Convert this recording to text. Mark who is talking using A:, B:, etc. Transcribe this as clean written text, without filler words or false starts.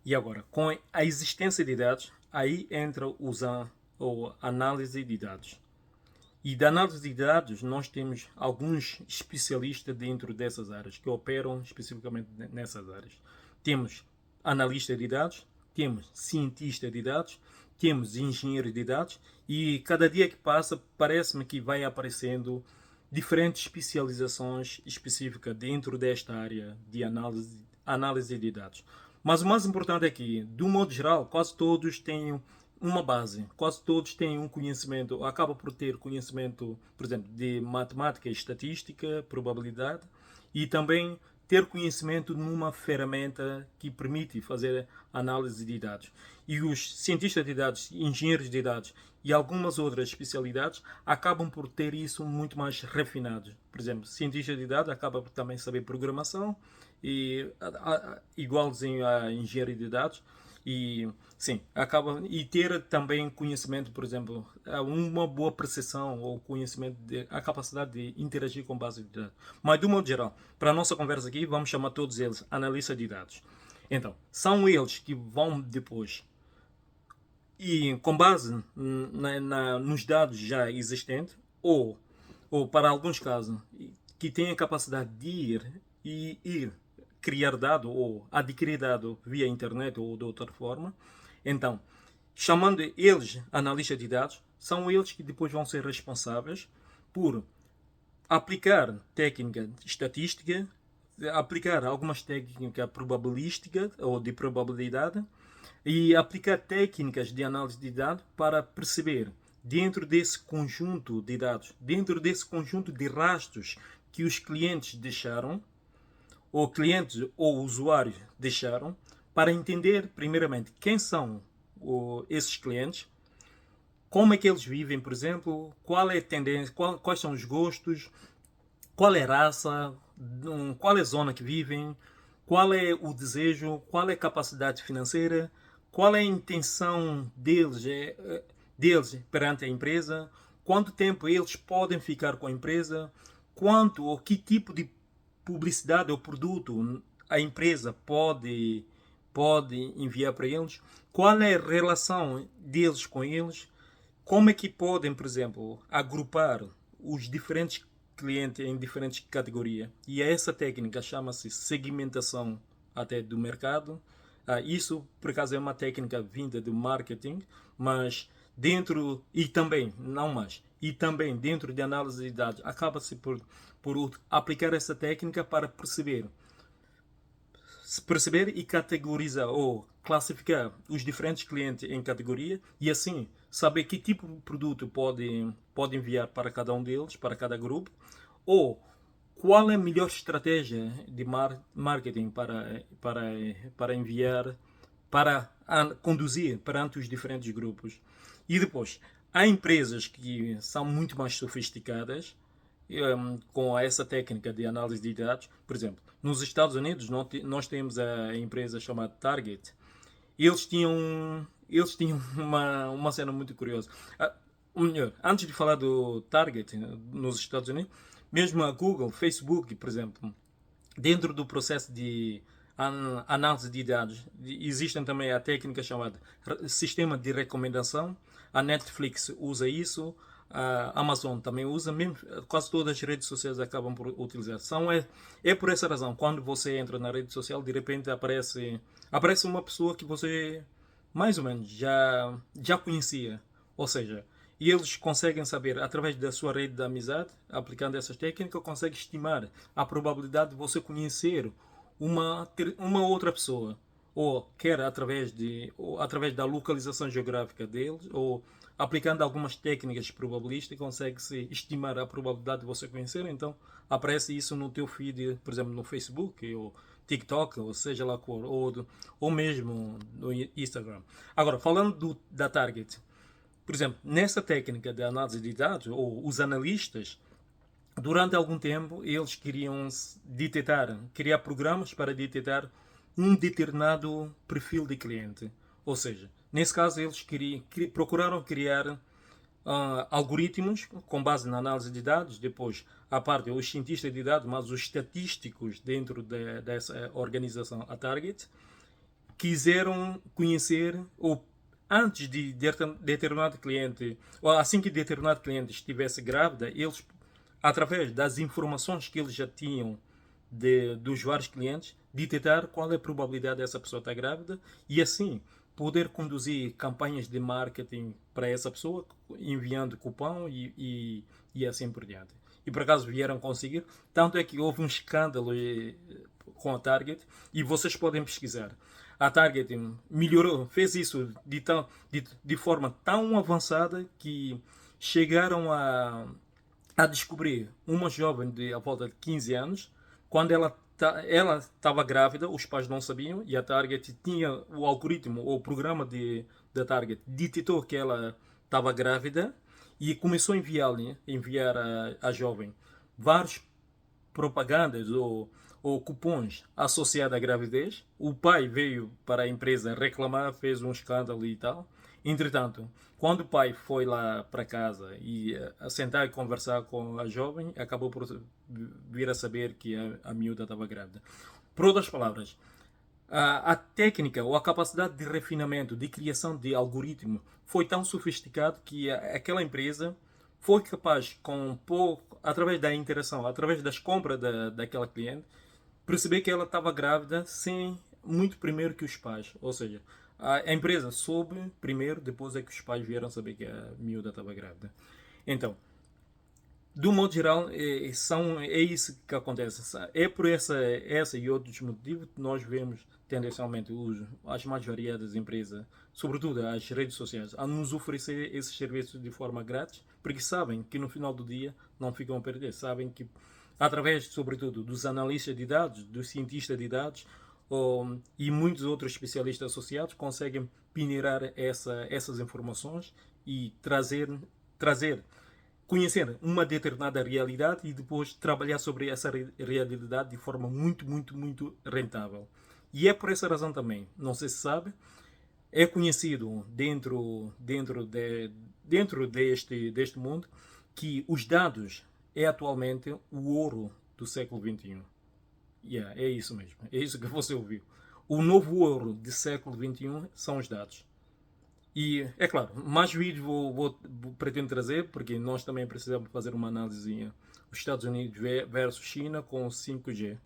A: E agora, com a existência de dados, aí entra a análise de dados. E da análise de dados, nós temos alguns especialistas dentro dessas áreas, que operam especificamente nessas áreas. Temos analista de dados, temos cientista de dados, temos engenheiro de dados, e cada dia que passa, parece-me que vai aparecendo diferentes especializações específicas dentro desta área de análise de dados. Mas o mais importante é que, de um modo geral, quase todos têm uma base, quase todos têm um conhecimento, acaba por ter conhecimento, por exemplo, de matemática, estatística, probabilidade e também ter conhecimento numa ferramenta que permite fazer análise de dados. E os cientistas de dados, engenheiros de dados e algumas outras especialidades acabam por ter isso muito mais refinado. Por exemplo, cientista de dados acaba por também saber programação e igualzinho a engenharia de dados e sim, acaba e ter também conhecimento, por exemplo, uma boa percepção ou conhecimento de a capacidade de interagir com base de dados. Mas de um modo geral, para a nossa conversa aqui, vamos chamar todos eles analistas de dados. Então, são eles que vão depois e com base nos dados já existentes ou para alguns casos que têm a capacidade de ir criar dado ou adquirir dado via internet ou de outra forma, então, chamando eles analistas de dados, são eles que depois vão ser responsáveis por aplicar técnica estatística, aplicar algumas técnicas probabilísticas ou de probabilidade e aplicar técnicas de análise de dados para perceber dentro desse conjunto de dados, dentro desse conjunto de rastros que os clientes deixaram, ou clientes ou usuários deixaram, para entender primeiramente quem são esses clientes, como é que eles vivem, por exemplo, qual é a tendência, quais são os gostos, qual é a raça, qual é a zona que vivem, qual é o desejo, qual é a capacidade financeira, qual é a intenção deles perante a empresa, quanto tempo eles podem ficar com a empresa, quanto ou que tipo de publicidade ou produto a empresa pode enviar para eles, qual é a relação deles com eles, como é que podem, por exemplo, agrupar os diferentes clientes em diferentes categorias. E essa técnica chama-se segmentação até do mercado. Isso, por acaso, é uma técnica vinda do marketing, mas dentro, e também, não mais, e também dentro de análise de dados, acaba-se por aplicar essa técnica para perceber e categorizar ou classificar os diferentes clientes em categoria e assim saber que tipo de produto pode enviar para cada um deles, para cada grupo, ou qual é a melhor estratégia de marketing para enviar, para conduzir perante os diferentes grupos. E depois, há empresas que são muito mais sofisticadas com essa técnica de análise de dados. Por exemplo, nos Estados Unidos nós temos a empresa chamada Target. Eles tinham uma cena muito curiosa. Melhor, antes de falar do Target nos Estados Unidos, mesmo a Google, Facebook, por exemplo, dentro do processo de análise de dados, existem também a técnica chamada sistema de recomendação. A Netflix usa isso, a Amazon também usa, mesmo, quase todas as redes sociais acabam por utilizar. É por essa razão, quando você entra na rede social, de repente aparece uma pessoa que você mais ou menos já conhecia. Ou seja, e eles conseguem saber, através da sua rede de amizade, aplicando essas técnicas, conseguem estimar a probabilidade de você conhecer uma outra pessoa. Ou quer através da localização geográfica deles, ou aplicando algumas técnicas probabilísticas, consegue-se estimar a probabilidade de você conhecer. Então, aparece isso no teu feed, por exemplo, no Facebook, ou TikTok, ou seja lá qual, ou mesmo no Instagram. Agora, falando da Target, por exemplo, nessa técnica de análise de dados, ou os analistas, durante algum tempo, eles queriam criar programas para detectar um determinado perfil de cliente. Ou seja, nesse caso, eles procuraram criar algoritmos com base na análise de dados, depois a parte os cientistas de dados, mas os estatísticos dentro dessa organização, a Target, quiseram conhecer, ou antes de determinado cliente, ou assim que determinado cliente estivesse grávida, eles, através das informações que eles já tinham dos vários clientes, detectar qual é a probabilidade dessa pessoa estar grávida e assim poder conduzir campanhas de marketing para essa pessoa, enviando cupom e assim por diante. E por acaso vieram conseguir, tanto é que houve um escândalo com a Target e vocês podem pesquisar. A Target melhorou, fez isso de forma tão avançada que chegaram a descobrir uma jovem de a volta de 15 anos, quando ela estava grávida, os pais não sabiam, e a Target tinha o algoritmo, ou o programa da Target, detectou que ela estava grávida e começou a enviar a jovem vários propagandas ou cupons associados à gravidez. O pai veio para a empresa reclamar, fez um escândalo e tal. Entretanto, quando o pai foi lá para casa e a sentar e conversar com a jovem, acabou por vir a saber que a miúda estava grávida. Por outras palavras, a técnica ou a capacidade de refinamento, de criação de algoritmo foi tão sofisticado que aquela empresa foi capaz, com pouco, através da interação, através das compras daquela cliente, perceber que ela estava grávida sem muito primeiro que os pais. Ou seja, a empresa soube primeiro, depois é que os pais vieram saber que a miúda estava grávida. Então, do modo geral, é isso que acontece. É por essa e outros motivos que nós vemos tendencialmente as mais variadas empresas, sobretudo as redes sociais, a nos oferecer esses serviços de forma grátis, porque sabem que no final do dia não ficam a perder. Sabem que, através, sobretudo, dos analistas de dados, dos cientistas de dados e muitos outros especialistas associados, conseguem peneirar essas informações e trazer conhecer uma determinada realidade e depois trabalhar sobre essa realidade de forma muito, muito, muito rentável. E é por essa razão também, não sei se sabe, é conhecido dentro deste mundo que os dados é atualmente o ouro do século XXI. Yeah, é isso mesmo, é isso que você ouviu. O novo ouro do século XXI são os dados. E, é claro, mais vídeos pretendo trazer, porque nós também precisamos fazer uma análise os Estados Unidos versus China com 5G.